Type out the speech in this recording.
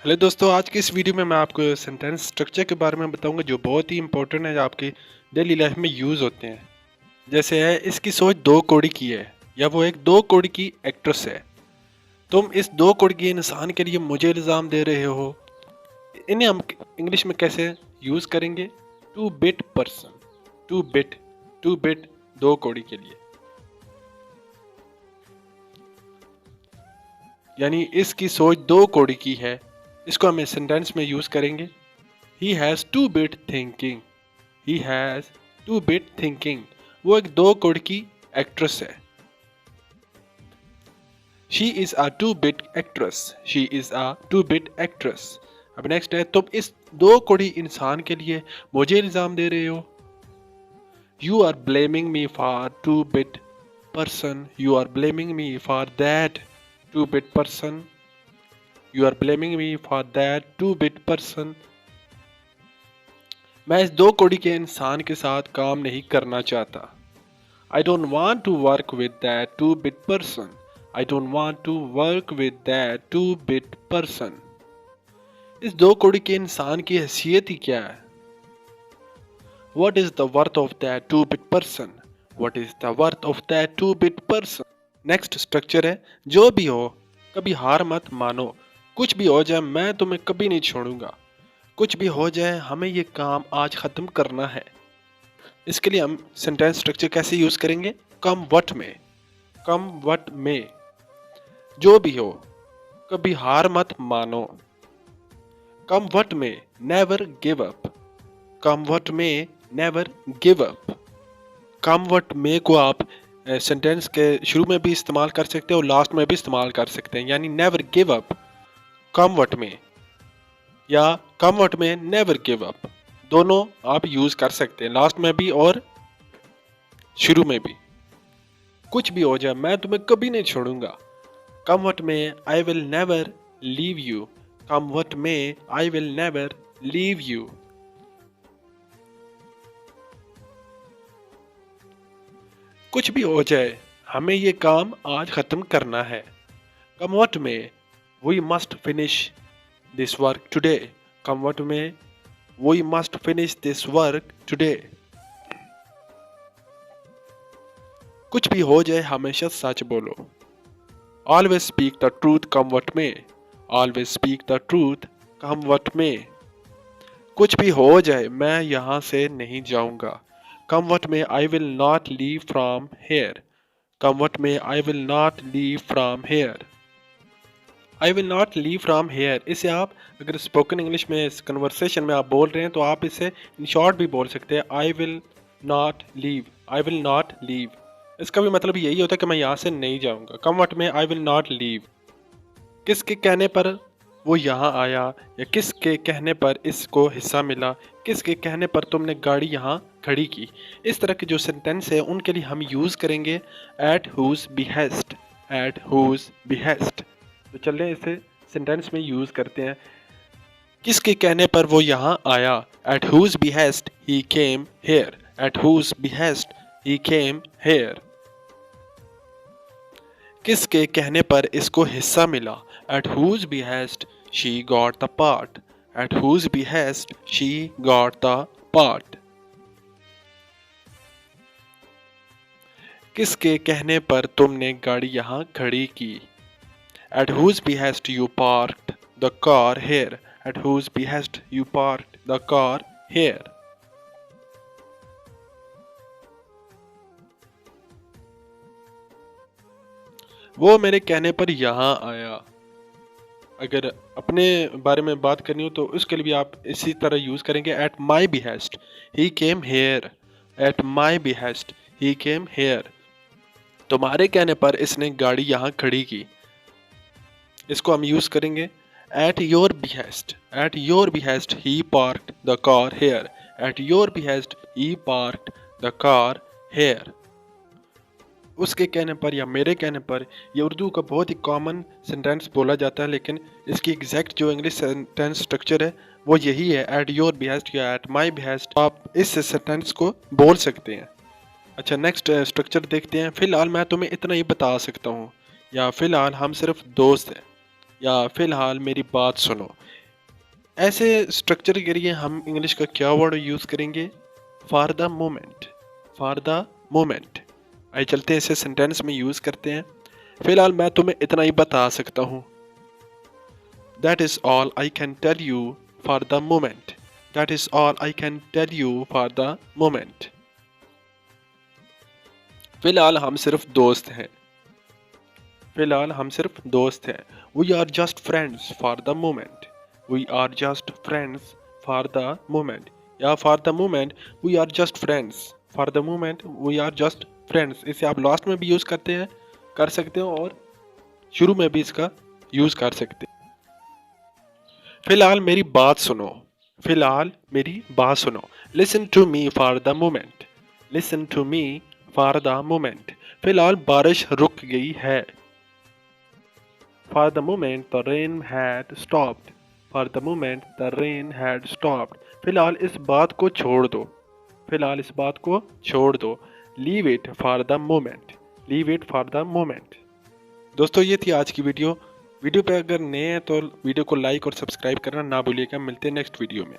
Hello दोस्तों, आज की इस वीडियो में मैं आपको सेंटेंस स्ट्रक्चर के बारे में बताऊंगा जो बहुत ही इंपॉर्टेंट है, आपकी डेली लाइफ में यूज़ होते हैं। जैसे है, इसकी सोच 2 कौड़ी की है, या वो एक 2 कौड़ी की एक्ट्रेस है। तुम इस 2 कौड़ी के इंसान के लिए मुझे इल्ज़ाम दे रहे हो। इन्हें हम इंग्लिश में कैसे यूज़ करेंगे? To bit person, two bit 2 कौड़ी के लिए, यानी इसकी सोच 2 कौड़ी की है। इसको हम सेंटेंस में यूज़ करेंगे। He has two bit thinking, he has two bit thinking. वो एक 2 कौड़ी की एक्ट्रेस है। She is a two bit actress, she is a two bit actress. अब नेक्स्ट है, तुम इस 2 कौड़ी इंसान के लिए मुझे इल्जाम दे रहे हो। You are blaming me for two bit person, you are blaming me for that two bit person, you are blaming me for that two bit person. मैं इस 2 कौड़ी के इंसान के साथ काम नहीं करना चाहता। I don't want to work with that two-bit person. I don't want to work with that two-bit person. इस 2 कौड़ी के इंसान की हैसियत ही क्या है? What is the worth of that two-bit person? What is the worth of that two-bit person? Next structure है, जो भी हो कभी हार मत मानो। कुछ भी हो जाए मैं तुम्हें कभी नहीं छोड़ूंगा। कुछ भी हो जाए हमें ये काम आज ख़त्म करना है। इसके लिए हम सेंटेंस स्ट्रक्चर कैसे यूज़ करेंगे? कम वट में, कम वट में। जो भी हो कभी हार मत मानो। कम what may, never give up, come what may never give up. Come what में को आप सेंटेंस के शुरू में भी इस्तेमाल कर सकते हो और लास्ट में भी इस्तेमाल कर सकते हैं, यानी never give up come what may, या come what may never give up. दोनों आप यूज कर सकते हैं, लास्ट में भी और शुरू में भी। कुछ भी हो जाए मैं तुम्हें कभी नहीं छोड़ूंगा। कम वट में, I will never leave you, come what में, I will never leave you. कुछ भी हो जाए हमें ये काम आज खत्म करना है। Come what may, we must finish this work today, come what may, we must finish this work today. कुछ भी हो जाए हमेशा सच बोलो। Always speak the truth come what may, always speak the truth come what may. कुछ भी हो जाए मैं यहाँ से नहीं जाऊंगा। कम वट में, I will not leave from here, come what में, I will not leave from here. I will not leave from here, इसे आप अगर स्पोकन इंग्लिश में इस कन्वर्सेशन में आप बोल रहे हैं तो आप इसे इन शॉर्ट भी बोल सकते हैं। I will not leave, I will not leave. इसका भी मतलब यही होता है कि मैं यहाँ से नहीं जाऊंगा। कम वट में, आई विल नॉट लीव। किसके कहने पर वो यहाँ आया, या किसके कहने पर इसको हिस्सा मिला, किसके कहने पर तुमने गाड़ी यहाँ खड़ी की। इस तरह के जो सेंटेंस है उनके लिए हम यूज़ करेंगे at whose behest, at whose behest. तो चलिए इसे सेंटेंस में यूज़ करते हैं। किसके कहने पर वो यहाँ आया, at whose behest he came here, at whose behest he came here. किसके कहने पर इसको हिस्सा मिला, at whose behest she got the part, at whose behest she got the part। किसके कहने पर तुमने गाड़ी यहाँ खड़ी की, eight whose behest you parked the car here, at whose behest you parked the car here। वो मेरे कहने पर यहाँ आया। अगर अपने बारे में बात करनी हो तो उसके लिए भी आप इसी तरह यूज़ करेंगे, at my behest he came here, at my behest he came hair. तुम्हारे कहने पर इसने गाड़ी यहाँ खड़ी की। इसको हम यूज़ करेंगे at your behest, at your behest he parked the car here, at your behest he parked the car here. उसके कहने पर या मेरे कहने पर, ये उर्दू का बहुत ही कॉमन सेंटेंस बोला जाता है, लेकिन इसकी एग्जैक्ट जो इंग्लिश सेंटेंस स्ट्रक्चर है वो यही है, एट योर बिहेस्ट या एट माई बिहेस्ट। आप इस सेंटेंस को बोल सकते हैं। अच्छा, नेक्स्ट स्ट्रक्चर देखते हैं। फ़िलहाल मैं तुम्हें इतना ही बता सकता हूँ, या फ़िलहाल हम सिर्फ दोस्त हैं, या फ़िलहाल मेरी बात सुनो। ऐसे स्ट्रक्चर के लिए हम इंग्लिश का क्या वर्ड यूज़ करेंगे? For the moment, for the moment. आइए चलते हैं इसे सेंटेंस में यूज़ करते हैं। फिलहाल मैं तुम्हें इतना ही बता सकता हूँ। That is all I can tell you for the moment. That is all I can tell you for the moment. फिलहाल हम सिर्फ दोस्त हैं। फिलहाल हम सिर्फ दोस्त हैं। We are just friends for the moment. We are just friends for the moment. या for the moment we are just friends. For the moment we are just friends. इसे आप लास्ट में भी यूज़ कर सकते हो और शुरू में भी इसका यूज़ कर सकते हैं। फिलहाल मेरी बात सुनो। फिलहाल मेरी बात सुनो। Listen to me for the moment. Listen to me for the moment. फिलहाल बारिश रुक गई है। For the moment the rain had stopped. For the moment the rain had stopped. फिलहाल इस बात को छोड़ दो। फिलहाल इस बात को छोड़ दो। Leave it for the moment. Leave it for the moment. दोस्तों ये थी आज की वीडियो। वीडियो पे अगर नए हैं तो वीडियो को लाइक और सब्सक्राइब करना ना भूलिएगा। मिलते हैं नेक्स्ट वीडियो में।